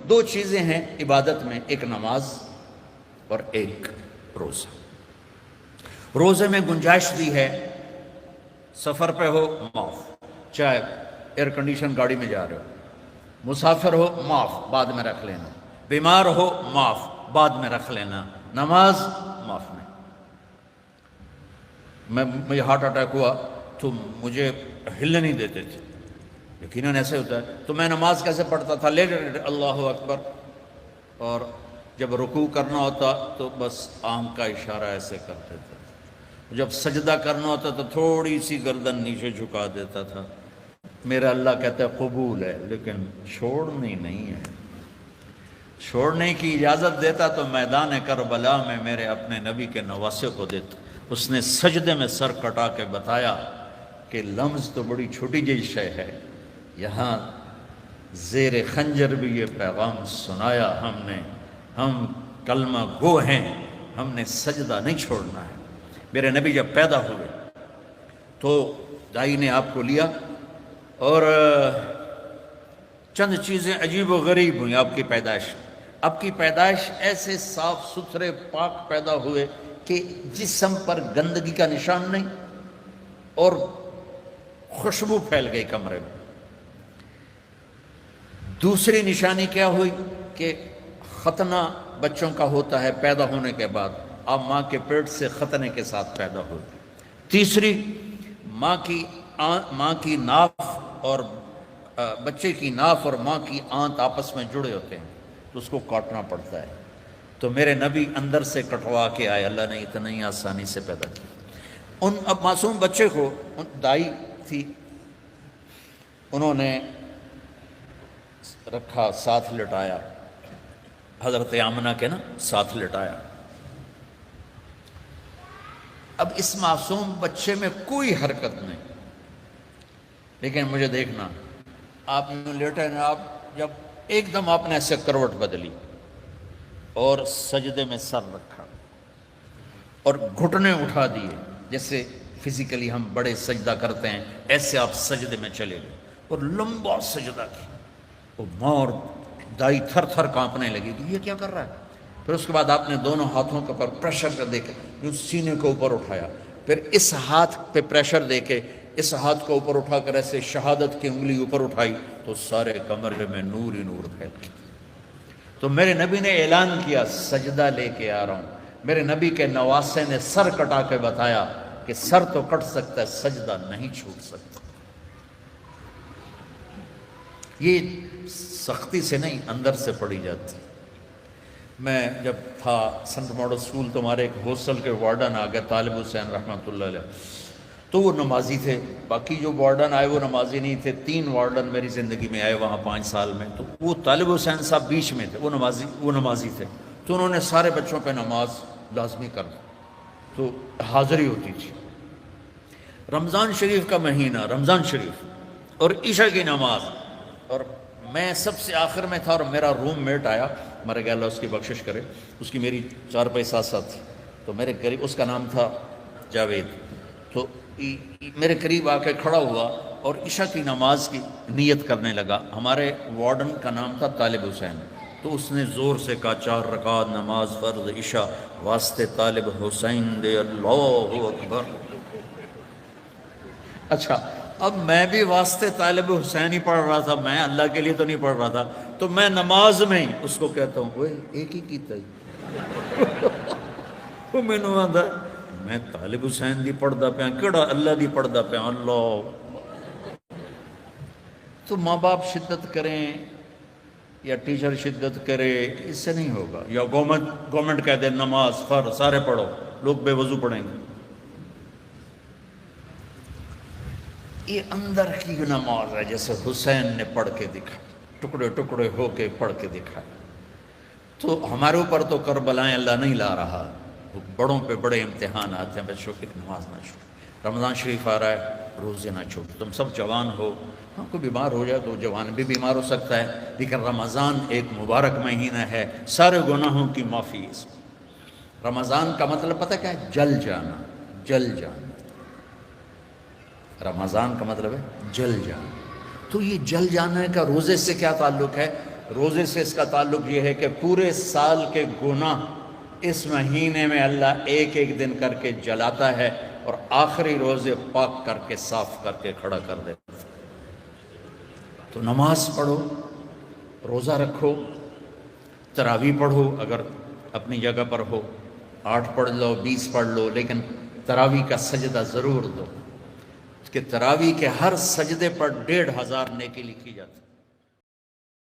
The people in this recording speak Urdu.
دو چیزیں ہیں عبادت میں، ایک نماز اور ایک روزہ۔ روزے میں گنجائش دی ہے، سفر پہ ہو معاف، چاہے ایئر کنڈیشن گاڑی میں جا رہے ہو، مسافر ہو معاف، بعد میں رکھ لینا، بیمار ہو معاف، بعد میں رکھ لینا، نماز معاف نہیں۔ مجھے ہارٹ اٹیک ہوا تو مجھے ہلنے نہیں دیتے تھے، یقیناً ایسے ہوتا ہے، تو میں نماز کیسے پڑھتا تھا؟ لیٹ اللہ اکبر، اور جب رکوع کرنا ہوتا تو بس آنکھ کا اشارہ ایسے کرتے تھے، جب سجدہ کرنا ہوتا تو تھوڑی سی گردن نیچے جھکا دیتا تھا۔ میرا اللہ کہتا ہے قبول ہے، لیکن چھوڑنی نہیں ہے۔ چھوڑنے کی اجازت دیتا تو میدان کربلا میں میرے اپنے نبی کے نواسے کو دیتا۔ اس نے سجدے میں سر کٹا کے بتایا کہ لمز تو بڑی چھوٹی جی شے ہے، یہاں زیر خنجر بھی یہ پیغام سنایا ہم کلمہ گو ہیں، ہم نے سجدہ نہیں چھوڑنا ہے۔ میرے نبی جب پیدا ہوئے تو دائی نے آپ کو لیا، اور چند چیزیں عجیب و غریب ہوئیں آپ کی پیدائش۔ آپ کی پیدائش ایسے صاف ستھرے پاک پیدا ہوئے کہ جسم پر گندگی کا نشان نہیں، اور خوشبو پھیل گئی کمرے میں۔ دوسری نشانی کیا ہوئی کہ ختنہ بچوں کا ہوتا ہے پیدا ہونے کے بعد، آپ ماں کے پیٹ سے ختنے کے ساتھ پیدا ہوئی۔ تیسری، ماں کی ناف اور بچے کی ناف اور ماں کی آنت آپس میں جڑے ہوتے ہیں تو اس کو کاٹنا پڑتا ہے، تو میرے نبی اندر سے کٹوا کے آئے، اللہ نے اتنا ہی آسانی سے پیدا کیا۔ اب معصوم بچے کو دائی تھی، انہوں نے رکھا، ساتھ لٹایا، حضرت آمنہ کے ساتھ لٹایا۔ اب اس معصوم بچے میں کوئی حرکت نہیں، لیکن مجھے دیکھنا، آپ لیٹے نا، آپ جب ایک دم آپ نے ایسے کروٹ بدلی اور سجدے میں سر رکھا اور گھٹنے اٹھا دیے، جیسے فزیکلی ہم بڑے سجدہ کرتے ہیں ایسے آپ سجدے میں چلے گئے اور لمبا سجدہ کیا۔ وہ ماں اور دائی تھر تھر کانپنے لگی کہ یہ کیا کر رہا ہے۔ پھر اس کے بعد آپ نے دونوں ہاتھوں کے اوپر پریشر کر دے کے سینے کو اوپر اٹھایا، پھر اس ہاتھ پہ پریشر دے کے اس ہاتھ کو اوپر اٹھا کر ایسے شہادت کی انگلی اوپر اٹھائی تو سارے کمرے میں نور ہی نور پھیل گیا۔ تو میرے نبی نے اعلان کیا سجدہ لے کے آ رہا ہوں۔ میرے نبی کے نواسے نے سر کٹا کے بتایا کہ سر تو کٹ سکتا ہے، سجدہ نہیں چھوٹ سکتا۔ یہ سختی سے نہیں، اندر سے پڑھی جاتی۔ میں جب تھا سنٹ ماڈل اسکول تو ہمارے ایک ہاسٹل کے وارڈن آ گئے، طالب حسین رحمۃ اللہ علیہ، تو وہ نمازی تھے، باقی جو وارڈن آئے وہ نمازی نہیں تھے۔ 3 وارڈن میری زندگی میں آئے وہاں 5 سال میں، تو وہ طالب حسین صاحب بیچ میں تھے، وہ نمازی تھے، تو انہوں نے سارے بچوں پہ نماز لازمی کر دی، تو حاضری ہوتی تھی۔ رمضان شریف کا مہینہ، رمضان شریف اور عشاء کی نماز، اور میں سب سے آخر میں تھا، اور میرا روم میٹ آیا، مر گیا اللہ اس کی بخشش کرے، اس کی میری 4 پائی ساتھ ساتھ تھی، تو میرے قریب، اس کا نام تھا جاوید، تو میرے قریب آ کے کھڑا ہوا اور عشاء کی نماز کی نیت کرنے لگا۔ ہمارے وارڈن کا نام تھا طالب حسین، تو اس نے زور سے کہا 4 رکعت نماز فرض عشاء واسطے طالب حسین دے، اللہ اکبر۔ اچھا، اب میں بھی واسطے طالب حسین ہی پڑھ رہا تھا، میں اللہ کے لیے تو نہیں پڑھ رہا تھا، تو میں نماز میں ہی اس کو کہتا ہوں وہ ایک ہی کیتا ہی وہ میں نے آدھا میں طالب حسین دی پڑھدا پیا، کیڑا اللہ دی پڑھدا پیا، اللہ۔ تو ماں باپ شدت کریں یا ٹیچر شدت کرے، اس سے نہیں ہوگا، یا گورنمنٹ کہہ دے نماز فرض سارے پڑھو، لوگ بے وضو پڑھیں گے۔ یہ اندر کی نماز ہے، جیسے حسین نے پڑھ کے دکھا، ٹکڑے ٹکڑے ہو کے پڑھ کے دکھا۔ تو ہمارے اوپر تو کربلائیں اللہ نہیں لا رہا، بڑوں پہ بڑے امتحان آتے ہیں، بچوں کی نماز نہ چھوڑو۔ رمضان شریف آ رہا ہے، روزے نہ چھوڑو۔ تم سب جوان ہو، ہاں کوئی بیمار ہو جائے تو جوان بھی بیمار ہو سکتا ہے، لیکن رمضان ایک مبارک مہینہ ہے، سارے گناہوں کی معافی ہے اس میں۔ رمضان کا مطلب پتہ کیا ہے؟ جل جانا، جل جانا۔ رمضان کا مطلب ہے جل جانا۔ تو یہ جل جانے کا روزے سے کیا تعلق ہے؟ روزے سے اس کا تعلق یہ ہے کہ پورے سال کے گناہ اس مہینے میں اللہ ایک ایک دن کر کے جلاتا ہے اور آخری روزے پاک کر کے صاف کر کے کھڑا کر دیتا ہے۔ تو نماز پڑھو، روزہ رکھو، تراویح پڑھو اگر اپنی جگہ پر ہو، 8 پڑھ لو، 20 پڑھ لو، لیکن تراویح کا سجدہ ضرور دو کہ تراویح کے ہر سجدے پر 1500 نیکی لکھی جاتی ہے۔